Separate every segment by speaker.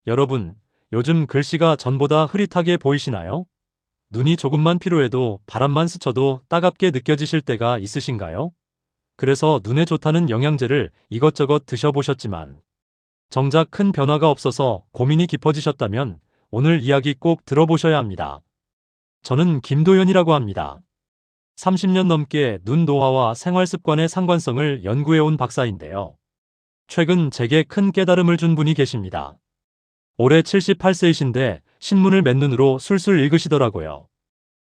Speaker 1: 여러분, 요즘 글씨가 전보다 흐릿하게 보이시나요? 눈이 조금만 피로해도 바람만 스쳐도 따갑게 느껴지실 때가 있으신가요? 그래서 눈에 좋다는 영양제를 이것저것 드셔보셨지만 정작 큰 변화가 없어서 고민이 깊어지셨다면 오늘 이야기 꼭 들어보셔야 합니다. 저는 김도현이라고 합니다. 30년 넘게 눈 노화와 생활 습관의 상관성을 연구해온 박사인데요. 최근 제게 큰 깨달음을 준 분이 계십니다. 올해 78세이신데 신문을 맨눈으로 술술 읽으시더라고요.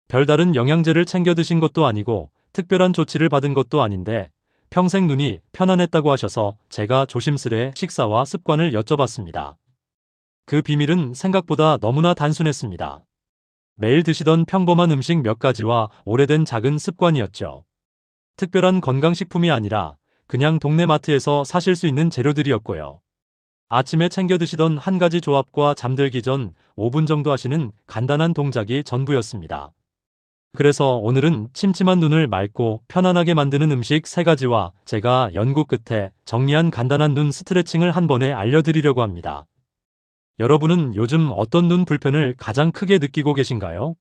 Speaker 1: 별다른 영양제를 챙겨 드신 것도 아니고 특별한 조치를 받은 것도 아닌데 평생 눈이 편안했다고 하셔서 제가 조심스레 식사와 습관을 여쭤봤습니다. 그 비밀은 생각보다 너무나 단순했습니다. 매일 드시던 평범한 음식 몇 가지와 오래된 작은 습관이었죠. 특별한 건강식품이 아니라 그냥 동네 마트에서 사실 수 있는 재료들이었고요. 아침에 챙겨 드시던 한 가지 조합과 잠들기 전 5분 정도 하시는 간단한 동작이 전부였습니다. 그래서 오늘은 침침한 눈을 맑고 편안하게 만드는 음식 3가지와 제가 연구 끝에 정리한 간단한 눈 스트레칭을 한 번에 알려드리려고 합니다. 여러분은 요즘 어떤 눈 불편을 가장 크게 느끼고 계신가요?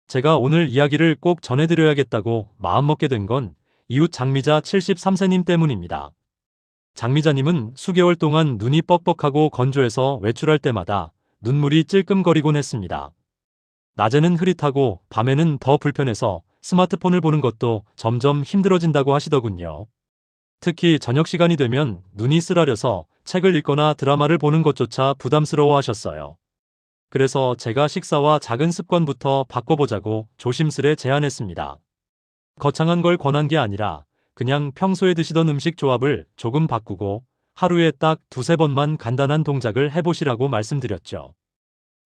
Speaker 1: 제가 오늘 이야기를 꼭 전해드려야겠다고 마음먹게 된 건 이웃 장미자 73세님 때문입니다. 장미자님은 수개월 동안 눈이 뻑뻑하고 건조해서 외출할 때마다 눈물이 찔끔거리곤 했습니다. 낮에는 흐릿하고 밤에는 더 불편해서 스마트폰을 보는 것도 점점 힘들어진다고 하시더군요. 특히 저녁 시간이 되면 눈이 쓰라려서 책을 읽거나 드라마를 보는 것조차 부담스러워 하셨어요. 그래서 제가 식사와 작은 습관부터 바꿔보자고 조심스레 제안했습니다. 거창한 걸 권한 게 아니라 그냥 평소에 드시던 음식 조합을 조금 바꾸고 하루에 딱 2~3번만 간단한 동작을 해보시라고 말씀드렸죠.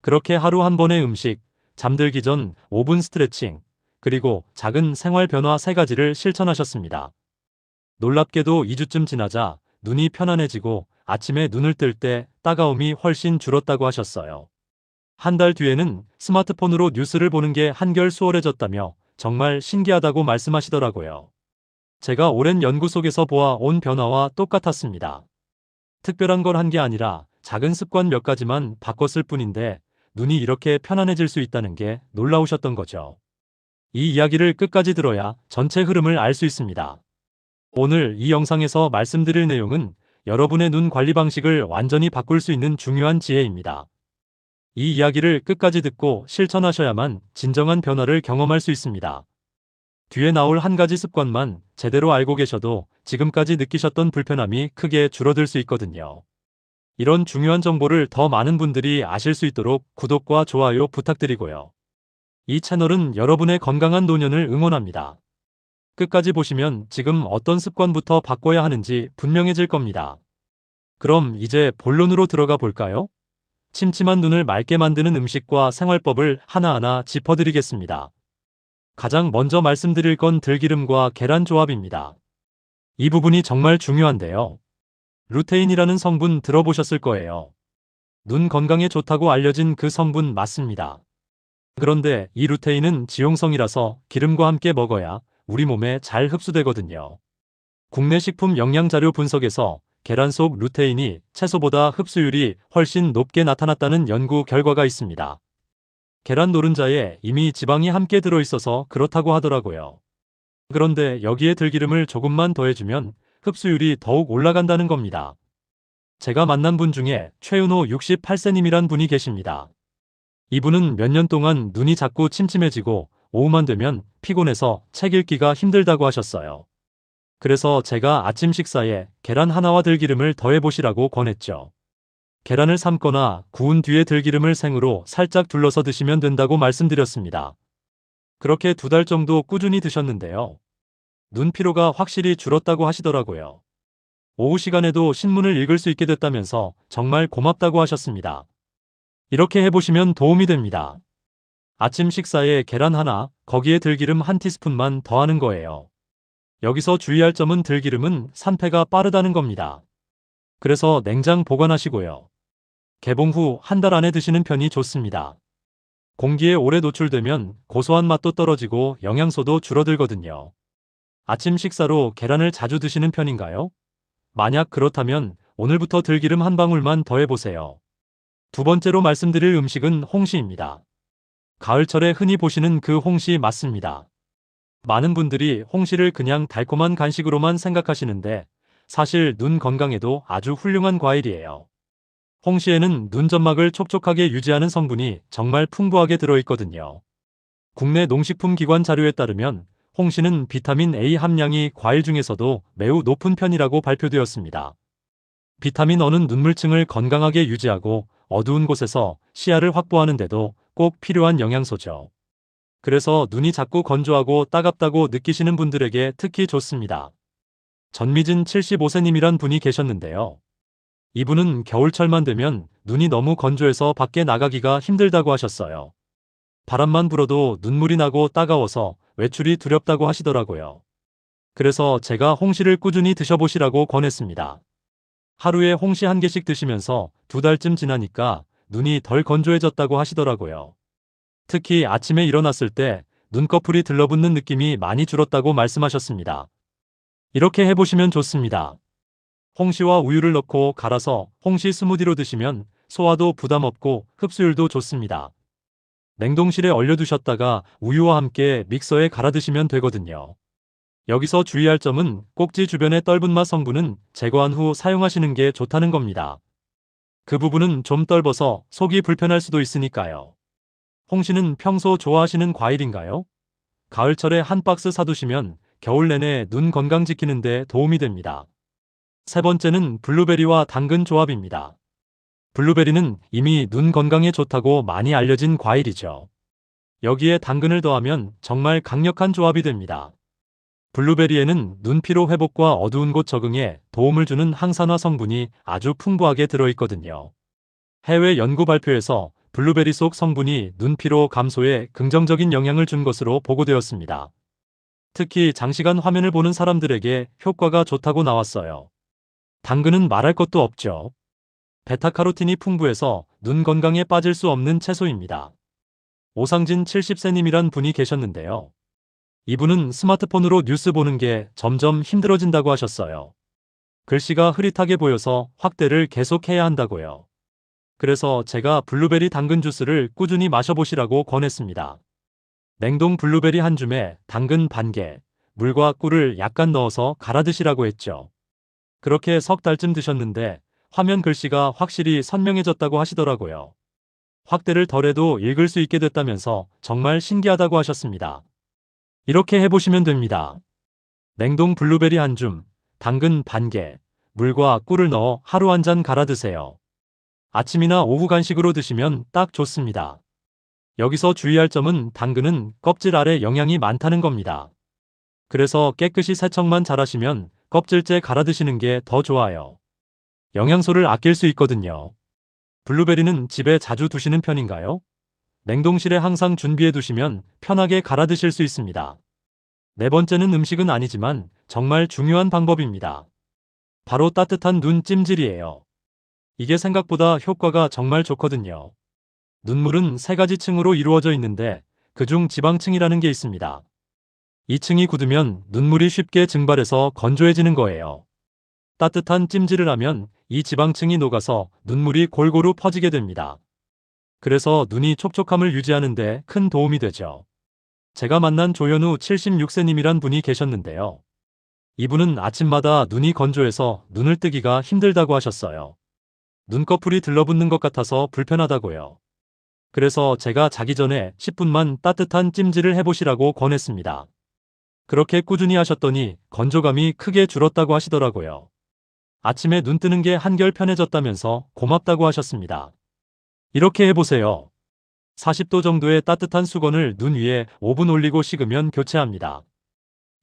Speaker 1: 그렇게 하루 한 번의 음식, 잠들기 전 5분 스트레칭, 그리고 작은 생활 변화 3가지를 실천하셨습니다. 놀랍게도 2주쯤 지나자 눈이 편안해지고 아침에 눈을 뜰 때 따가움이 훨씬 줄었다고 하셨어요. 한 달 뒤에는 스마트폰으로 뉴스를 보는 게 한결 수월해졌다며 정말 신기하다고 말씀하시더라고요. 제가 오랜 연구 속에서 보아온 변화와 똑같았습니다. 특별한 걸 한 게 아니라 작은 습관 몇 가지만 바꿨을 뿐인데 눈이 이렇게 편안해질 수 있다는 게 놀라우셨던 거죠. 이 이야기를 끝까지 들어야 전체 흐름을 알 수 있습니다. 오늘 이 영상에서 말씀드릴 내용은 여러분의 눈 관리 방식을 완전히 바꿀 수 있는 중요한 지혜입니다. 이 이야기를 끝까지 듣고 실천하셔야만 진정한 변화를 경험할 수 있습니다. 뒤에 나올 한 가지 습관만 제대로 알고 계셔도 지금까지 느끼셨던 불편함이 크게 줄어들 수 있거든요. 이런 중요한 정보를 더 많은 분들이 아실 수 있도록 구독과 좋아요 부탁드리고요. 이 채널은 여러분의 건강한 노년을 응원합니다. 끝까지 보시면 지금 어떤 습관부터 바꿔야 하는지 분명해질 겁니다. 그럼 이제 본론으로 들어가 볼까요? 침침한 눈을 맑게 만드는 음식과 생활법을 하나하나 짚어드리겠습니다. 가장 먼저 말씀드릴 건 들기름과 계란 조합입니다. 이 부분이 정말 중요한데요. 루테인이라는 성분 들어보셨을 거예요. 눈 건강에 좋다고 알려진 그 성분 맞습니다. 그런데 이 루테인은 지용성이라서 기름과 함께 먹어야 우리 몸에 잘 흡수되거든요. 국내 식품 영양자료 분석에서 계란 속 루테인이 채소보다 흡수율이 훨씬 높게 나타났다는 연구 결과가 있습니다. 계란 노른자에 이미 지방이 함께 들어있어서 그렇다고 하더라고요. 그런데 여기에 들기름을 조금만 더해주면 흡수율이 더욱 올라간다는 겁니다. 제가 만난 분 중에 최은호 68세님이란 분이 계십니다. 이분은 몇 년 동안 눈이 자꾸 침침해지고 오후만 되면 피곤해서 책 읽기가 힘들다고 하셨어요. 그래서 제가 아침 식사에 계란 하나와 들기름을 더해보시라고 권했죠. 계란을 삶거나 구운 뒤에 들기름을 생으로 살짝 둘러서 드시면 된다고 말씀드렸습니다. 그렇게 2달 정도 꾸준히 드셨는데요. 눈 피로가 확실히 줄었다고 하시더라고요. 오후 시간에도 신문을 읽을 수 있게 됐다면서 정말 고맙다고 하셨습니다. 이렇게 해보시면 도움이 됩니다. 아침 식사에 계란 하나, 거기에 들기름 한 티스푼만 더하는 거예요. 여기서 주의할 점은 들기름은 산패가 빠르다는 겁니다. 그래서 냉장 보관하시고요. 개봉 후 한 달 안에 드시는 편이 좋습니다. 공기에 오래 노출되면 고소한 맛도 떨어지고 영양소도 줄어들거든요. 아침 식사로 계란을 자주 드시는 편인가요? 만약 그렇다면 오늘부터 들기름 한 방울만 더해보세요. 두 번째로 말씀드릴 음식은 홍시입니다. 가을철에 흔히 보시는 그 홍시 맞습니다. 많은 분들이 홍시를 그냥 달콤한 간식으로만 생각하시는데 사실 눈 건강에도 아주 훌륭한 과일이에요. 홍시에는 눈 점막을 촉촉하게 유지하는 성분이 정말 풍부하게 들어있거든요. 국내 농식품기관 자료에 따르면 홍시는 비타민 A 함량이 과일 중에서도 매우 높은 편이라고 발표되었습니다. 비타민 어는 눈물층을 건강하게 유지하고 어두운 곳에서 시야를 확보하는 데도 꼭 필요한 영양소죠. 그래서 눈이 자꾸 건조하고 따갑다고 느끼시는 분들에게 특히 좋습니다. 전미진 75세님이란 분이 계셨는데요. 이분은 겨울철만 되면 눈이 너무 건조해서 밖에 나가기가 힘들다고 하셨어요. 바람만 불어도 눈물이 나고 따가워서 외출이 두렵다고 하시더라고요. 그래서 제가 홍시를 꾸준히 드셔보시라고 권했습니다. 하루에 홍시 한 개씩 드시면서 2달쯤 지나니까 눈이 덜 건조해졌다고 하시더라고요. 특히 아침에 일어났을 때 눈꺼풀이 들러붙는 느낌이 많이 줄었다고 말씀하셨습니다. 이렇게 해보시면 좋습니다. 홍시와 우유를 넣고 갈아서 홍시 스무디로 드시면 소화도 부담 없고 흡수율도 좋습니다. 냉동실에 얼려두셨다가 우유와 함께 믹서에 갈아 드시면 되거든요. 여기서 주의할 점은 꼭지 주변의 떫은 맛 성분은 제거한 후 사용하시는 게 좋다는 겁니다. 그 부분은 좀 떫어서 속이 불편할 수도 있으니까요. 홍시는 평소 좋아하시는 과일인가요? 가을철에 한 박스 사두시면 겨울 내내 눈 건강 지키는 데 도움이 됩니다. 세 번째는 블루베리와 당근 조합입니다. 블루베리는 이미 눈 건강에 좋다고 많이 알려진 과일이죠. 여기에 당근을 더하면 정말 강력한 조합이 됩니다. 블루베리에는 눈피로 회복과 어두운 곳 적응에 도움을 주는 항산화 성분이 아주 풍부하게 들어있거든요. 해외 연구 발표에서 블루베리 속 성분이 눈피로 감소에 긍정적인 영향을 준 것으로 보고되었습니다. 특히 장시간 화면을 보는 사람들에게 효과가 좋다고 나왔어요. 당근은 말할 것도 없죠. 베타카로틴이 풍부해서 눈 건강에 빠질 수 없는 채소입니다. 오상진 70세님이란 분이 계셨는데요. 이분은 스마트폰으로 뉴스 보는 게 점점 힘들어진다고 하셨어요. 글씨가 흐릿하게 보여서 확대를 계속해야 한다고요. 그래서 제가 블루베리 당근 주스를 꾸준히 마셔보시라고 권했습니다. 냉동 블루베리 한 줌에 당근 반 개, 물과 꿀을 약간 넣어서 갈아 드시라고 했죠. 그렇게 석 달쯤 드셨는데 화면 글씨가 확실히 선명해졌다고 하시더라고요. 확대를 덜해도 읽을 수 있게 됐다면서 정말 신기하다고 하셨습니다. 이렇게 해보시면 됩니다. 냉동 블루베리 한 줌, 당근 반 개, 물과 꿀을 넣어 하루 한 잔 갈아 드세요. 아침이나 오후 간식으로 드시면 딱 좋습니다. 여기서 주의할 점은 당근은 껍질 아래 영양이 많다는 겁니다. 그래서 깨끗이 세척만 잘하시면 껍질째 갈아 드시는 게 더 좋아요. 영양소를 아낄 수 있거든요. 블루베리는 집에 자주 두시는 편인가요? 냉동실에 항상 준비해 두시면 편하게 갈아 드실 수 있습니다. 네 번째는 음식은 아니지만 정말 중요한 방법입니다. 바로 따뜻한 눈 찜질이에요. 이게 생각보다 효과가 정말 좋거든요. 눈물은 3가지 층으로 이루어져 있는데 그중 지방층이라는 게 있습니다. 이 층이 굳으면 눈물이 쉽게 증발해서 건조해지는 거예요. 따뜻한 찜질을 하면 이 지방층이 녹아서 눈물이 골고루 퍼지게 됩니다. 그래서 눈이 촉촉함을 유지하는 데 큰 도움이 되죠. 제가 만난 조현우 76세님이란 분이 계셨는데요. 이분은 아침마다 눈이 건조해서 눈을 뜨기가 힘들다고 하셨어요. 눈꺼풀이 들러붙는 것 같아서 불편하다고요. 그래서 제가 자기 전에 10분만 따뜻한 찜질을 해보시라고 권했습니다. 그렇게 꾸준히 하셨더니 건조감이 크게 줄었다고 하시더라고요. 아침에 눈 뜨는 게 한결 편해졌다면서 고맙다고 하셨습니다. 이렇게 해보세요. 40도 정도의 따뜻한 수건을 눈 위에 5분 올리고 식으면 교체합니다.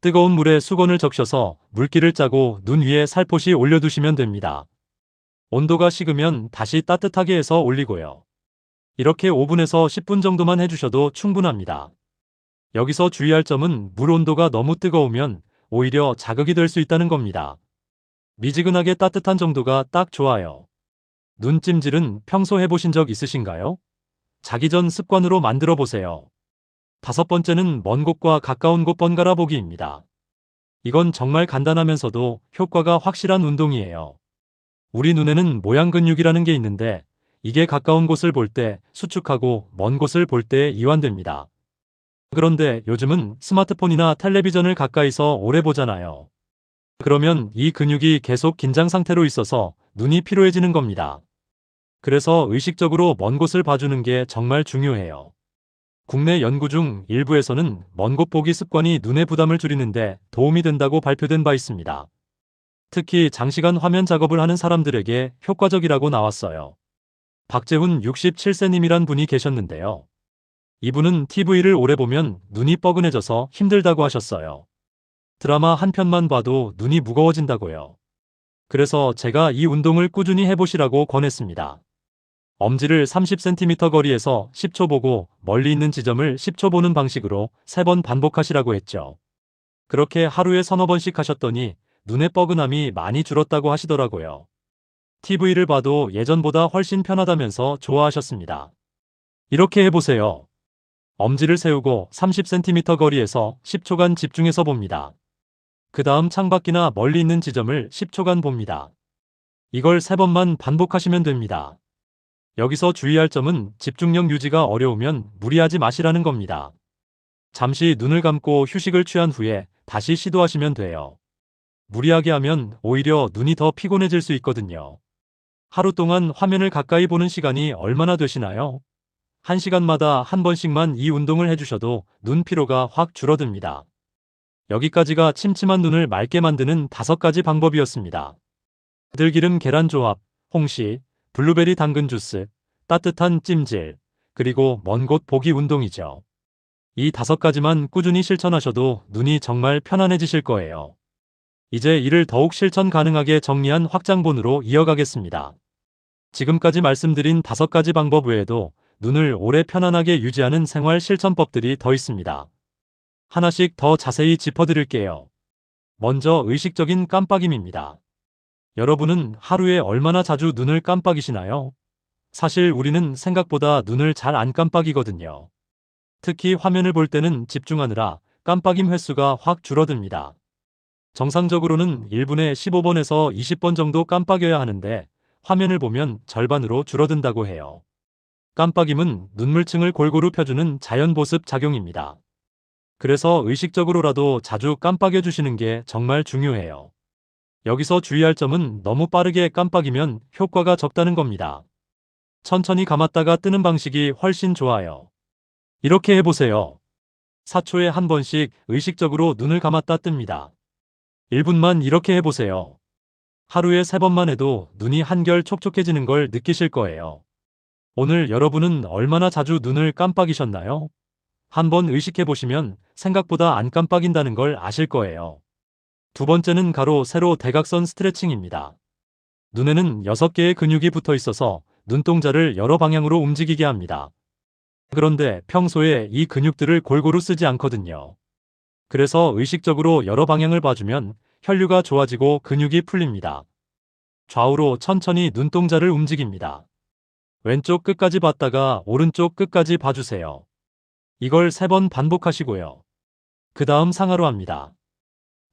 Speaker 1: 뜨거운 물에 수건을 적셔서 물기를 짜고 눈 위에 살포시 올려두시면 됩니다. 온도가 식으면 다시 따뜻하게 해서 올리고요. 이렇게 5분에서 10분 정도만 해주셔도 충분합니다. 여기서 주의할 점은 물 온도가 너무 뜨거우면 오히려 자극이 될 수 있다는 겁니다. 미지근하게 따뜻한 정도가 딱 좋아요. 눈찜질은 평소 해보신 적 있으신가요? 자기 전 습관으로 만들어 보세요. 5번째는 먼 곳과 가까운 곳 번갈아 보기입니다. 이건 정말 간단하면서도 효과가 확실한 운동이에요. 우리 눈에는 모양 근육이라는 게 있는데 이게 가까운 곳을 볼 때 수축하고 먼 곳을 볼 때 이완됩니다. 그런데 요즘은 스마트폰이나 텔레비전을 가까이서 오래 보잖아요. 그러면 이 근육이 계속 긴장 상태로 있어서 눈이 피로해지는 겁니다. 그래서 의식적으로 먼 곳을 봐주는 게 정말 중요해요. 국내 연구 중 일부에서는 먼 곳 보기 습관이 눈의 부담을 줄이는데 도움이 된다고 발표된 바 있습니다. 특히 장시간 화면 작업을 하는 사람들에게 효과적이라고 나왔어요. 박재훈 67세님이란 분이 계셨는데요. 이분은 TV를 오래 보면 눈이 뻐근해져서 힘들다고 하셨어요. 드라마 한 편만 봐도 눈이 무거워진다고요. 그래서 제가 이 운동을 꾸준히 해보시라고 권했습니다. 엄지를 30cm 거리에서 10초 보고 멀리 있는 지점을 10초 보는 방식으로 3번 반복하시라고 했죠. 그렇게 하루에 서너 번씩 하셨더니 눈의 뻐근함이 많이 줄었다고 하시더라고요. TV를 봐도 예전보다 훨씬 편하다면서 좋아하셨습니다. 이렇게 해보세요. 엄지를 세우고 30cm 거리에서 10초간 집중해서 봅니다. 그 다음 창밖이나 멀리 있는 지점을 10초간 봅니다. 이걸 3번만 반복하시면 됩니다. 여기서 주의할 점은 집중력 유지가 어려우면 무리하지 마시라는 겁니다. 잠시 눈을 감고 휴식을 취한 후에 다시 시도하시면 돼요. 무리하게 하면 오히려 눈이 더 피곤해질 수 있거든요. 하루 동안 화면을 가까이 보는 시간이 얼마나 되시나요? 1시간마다 한 번씩만 이 운동을 해주셔도 눈 피로가 확 줄어듭니다. 여기까지가 침침한 눈을 맑게 만드는 5가지 방법이었습니다. 들기름 계란 조합, 홍시, 블루베리 당근 주스, 따뜻한 찜질, 그리고 먼 곳 보기 운동이죠. 이 5가지만 꾸준히 실천하셔도 눈이 정말 편안해지실 거예요. 이제 이를 더욱 실천 가능하게 정리한 확장본으로 이어가겠습니다. 지금까지 말씀드린 5가지 방법 외에도 눈을 오래 편안하게 유지하는 생활 실천법들이 더 있습니다. 하나씩 더 자세히 짚어드릴게요. 먼저 의식적인 깜빡임입니다. 여러분은 하루에 얼마나 자주 눈을 깜빡이시나요? 사실 우리는 생각보다 눈을 잘 안 깜빡이거든요. 특히 화면을 볼 때는 집중하느라 깜빡임 횟수가 확 줄어듭니다. 정상적으로는 1분에 15번에서 20번 정도 깜빡여야 하는데 화면을 보면 절반으로 줄어든다고 해요. 깜빡임은 눈물층을 골고루 펴주는 자연보습 작용입니다. 그래서 의식적으로라도 자주 깜빡여 주시는 게 정말 중요해요. 여기서 주의할 점은 너무 빠르게 깜빡이면 효과가 적다는 겁니다. 천천히 감았다가 뜨는 방식이 훨씬 좋아요. 이렇게 해보세요. 4초에 한 번씩 의식적으로 눈을 감았다 뜹니다. 1분만 이렇게 해보세요. 하루에 3번만 해도 눈이 한결 촉촉해지는 걸 느끼실 거예요. 오늘 여러분은 얼마나 자주 눈을 깜빡이셨나요? 한번 의식해보시면 생각보다 안 깜빡인다는 걸 아실 거예요. 두 번째는 가로, 세로, 대각선 스트레칭입니다. 눈에는 6개의 근육이 붙어 있어서 눈동자를 여러 방향으로 움직이게 합니다. 그런데 평소에 이 근육들을 골고루 쓰지 않거든요. 그래서 의식적으로 여러 방향을 봐주면 혈류가 좋아지고 근육이 풀립니다. 좌우로 천천히 눈동자를 움직입니다. 왼쪽 끝까지 봤다가 오른쪽 끝까지 봐주세요. 이걸 3번 반복하시고요. 그 다음 상하로 합니다.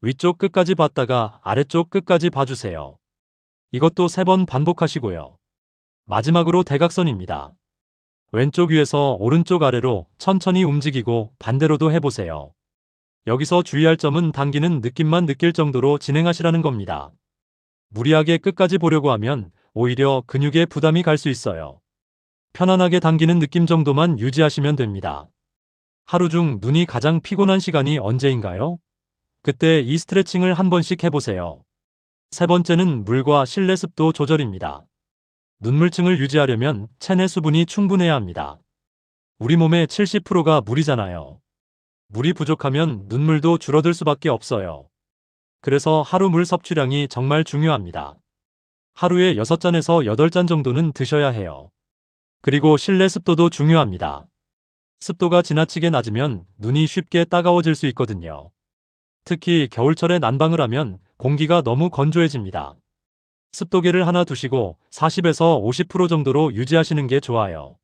Speaker 1: 위쪽 끝까지 봤다가 아래쪽 끝까지 봐주세요. 이것도 3번 반복하시고요. 마지막으로 대각선입니다. 왼쪽 위에서 오른쪽 아래로 천천히 움직이고 반대로도 해보세요. 여기서 주의할 점은 당기는 느낌만 느낄 정도로 진행하시라는 겁니다. 무리하게 끝까지 보려고 하면 오히려 근육에 부담이 갈 수 있어요. 편안하게 당기는 느낌 정도만 유지하시면 됩니다. 하루 중 눈이 가장 피곤한 시간이 언제인가요? 그때 이 스트레칭을 한 번씩 해보세요. 3번째는 물과 실내 습도 조절입니다. 눈물층을 유지하려면 체내 수분이 충분해야 합니다. 우리 몸의 70%가 물이잖아요. 물이 부족하면 눈물도 줄어들 수밖에 없어요. 그래서 하루 물 섭취량이 정말 중요합니다. 하루에 6잔에서 8잔 정도는 드셔야 해요. 그리고 실내 습도도 중요합니다. 습도가 지나치게 낮으면 눈이 쉽게 따가워질 수 있거든요. 특히 겨울철에 난방을 하면 공기가 너무 건조해집니다. 습도계를 하나 두시고 40에서 50% 정도로 유지하시는 게 좋아요.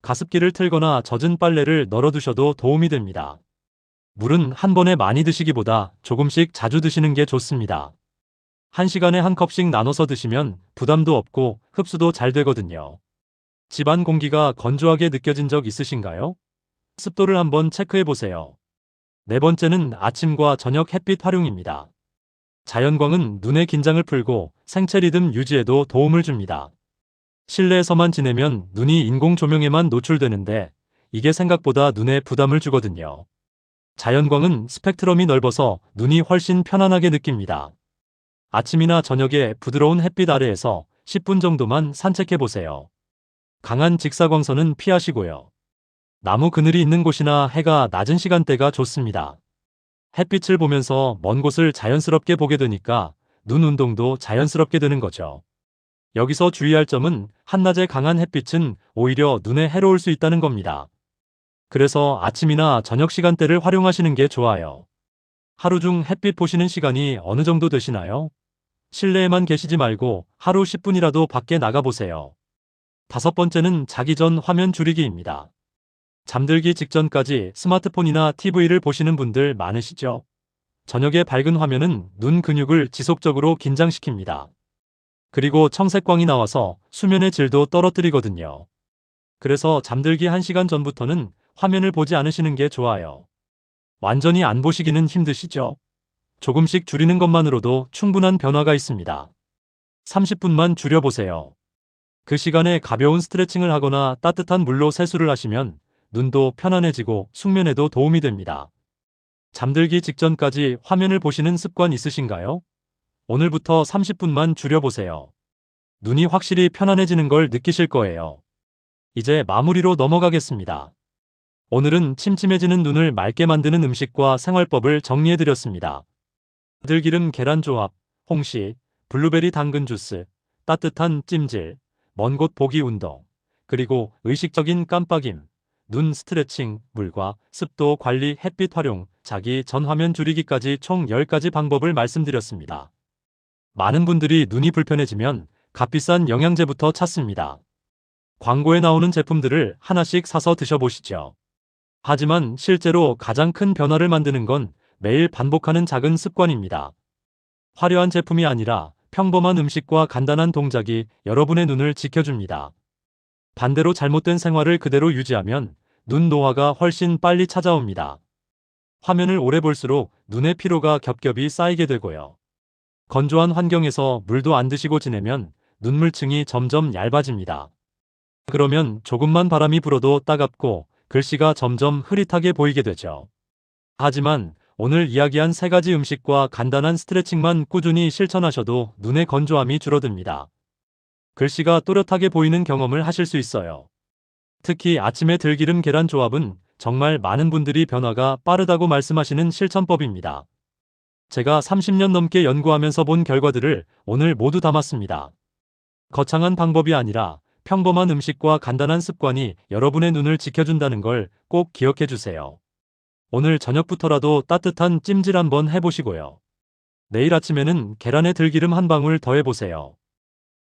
Speaker 1: 가습기를 틀거나 젖은 빨래를 널어두셔도 도움이 됩니다. 물은 한 번에 많이 드시기보다 조금씩 자주 드시는 게 좋습니다. 1시간에 한 컵씩 나눠서 드시면 부담도 없고 흡수도 잘 되거든요. 집안 공기가 건조하게 느껴진 적 있으신가요? 습도를 한번 체크해 보세요. 네 번째는 아침과 저녁 햇빛 활용입니다. 자연광은 눈의 긴장을 풀고 생체 리듬 유지에도 도움을 줍니다. 실내에서만 지내면 눈이 인공 조명에만 노출되는데 이게 생각보다 눈에 부담을 주거든요. 자연광은 스펙트럼이 넓어서 눈이 훨씬 편안하게 느낍니다. 아침이나 저녁에 부드러운 햇빛 아래에서 10분 정도만 산책해 보세요. 강한 직사광선은 피하시고요. 나무 그늘이 있는 곳이나 해가 낮은 시간대가 좋습니다. 햇빛을 보면서 먼 곳을 자연스럽게 보게 되니까 눈 운동도 자연스럽게 되는 거죠. 여기서 주의할 점은 한낮에 강한 햇빛은 오히려 눈에 해로울 수 있다는 겁니다. 그래서 아침이나 저녁 시간대를 활용하시는 게 좋아요. 하루 중 햇빛 보시는 시간이 어느 정도 되시나요? 실내에만 계시지 말고 하루 10분이라도 밖에 나가보세요. 다섯 번째는 자기 전 화면 줄이기입니다. 잠들기 직전까지 스마트폰이나 TV를 보시는 분들 많으시죠? 저녁에 밝은 화면은 눈 근육을 지속적으로 긴장시킵니다. 그리고 청색광이 나와서 수면의 질도 떨어뜨리거든요. 그래서 잠들기 1시간 전부터는 화면을 보지 않으시는 게 좋아요. 완전히 안 보시기는 힘드시죠? 조금씩 줄이는 것만으로도 충분한 변화가 있습니다. 30분만 줄여보세요. 그 시간에 가벼운 스트레칭을 하거나 따뜻한 물로 세수를 하시면 눈도 편안해지고 숙면에도 도움이 됩니다. 잠들기 직전까지 화면을 보시는 습관 있으신가요? 오늘부터 30분만 줄여보세요. 눈이 확실히 편안해지는 걸 느끼실 거예요. 이제 마무리로 넘어가겠습니다. 오늘은 침침해지는 눈을 맑게 만드는 음식과 생활법을 정리해드렸습니다. 들기름 계란 조합, 홍시, 블루베리 당근 주스, 따뜻한 찜질, 먼 곳 보기 운동, 그리고 의식적인 깜빡임, 눈 스트레칭, 물과 습도 관리, 햇빛 활용, 자기 전 화면 줄이기까지 총 10가지 방법을 말씀드렸습니다. 많은 분들이 눈이 불편해지면 값비싼 영양제부터 찾습니다. 광고에 나오는 제품들을 하나씩 사서 드셔보시죠. 하지만 실제로 가장 큰 변화를 만드는 건 매일 반복하는 작은 습관입니다. 화려한 제품이 아니라 평범한 음식과 간단한 동작이 여러분의 눈을 지켜줍니다. 반대로 잘못된 생활을 그대로 유지하면 눈 노화가 훨씬 빨리 찾아옵니다. 화면을 오래 볼수록 눈의 피로가 겹겹이 쌓이게 되고요. 건조한 환경에서 물도 안 드시고 지내면 눈물층이 점점 얇아집니다. 그러면 조금만 바람이 불어도 따갑고 글씨가 점점 흐릿하게 보이게 되죠. 하지만 오늘 이야기한 3가지 음식과 간단한 스트레칭만 꾸준히 실천하셔도 눈의 건조함이 줄어듭니다. 글씨가 또렷하게 보이는 경험을 하실 수 있어요. 특히 아침에 들기름 계란 조합은 정말 많은 분들이 변화가 빠르다고 말씀하시는 실천법입니다. 제가 30년 넘게 연구하면서 본 결과들을 오늘 모두 담았습니다. 거창한 방법이 아니라 평범한 음식과 간단한 습관이 여러분의 눈을 지켜준다는 걸 꼭 기억해 주세요. 오늘 저녁부터라도 따뜻한 찜질 한번 해보시고요. 내일 아침에는 계란에 들기름 한 방울 더해보세요.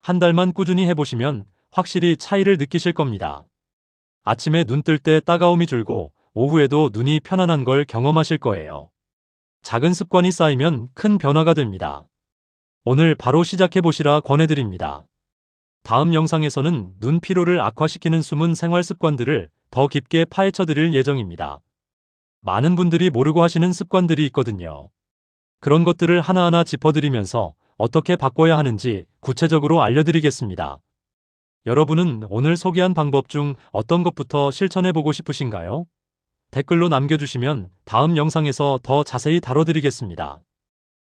Speaker 1: 한 달만 꾸준히 해보시면 확실히 차이를 느끼실 겁니다. 아침에 눈 뜰 때 따가움이 줄고 오후에도 눈이 편안한 걸 경험하실 거예요. 작은 습관이 쌓이면 큰 변화가 됩니다. 오늘 바로 시작해보시라 권해드립니다. 다음 영상에서는 눈 피로를 악화시키는 숨은 생활 습관들을 더 깊게 파헤쳐 드릴 예정입니다. 많은 분들이 모르고 하시는 습관들이 있거든요. 그런 것들을 하나하나 짚어드리면서 어떻게 바꿔야 하는지 구체적으로 알려드리겠습니다. 여러분은 오늘 소개한 방법 중 어떤 것부터 실천해보고 싶으신가요? 댓글로 남겨주시면 다음 영상에서 더 자세히 다뤄드리겠습니다.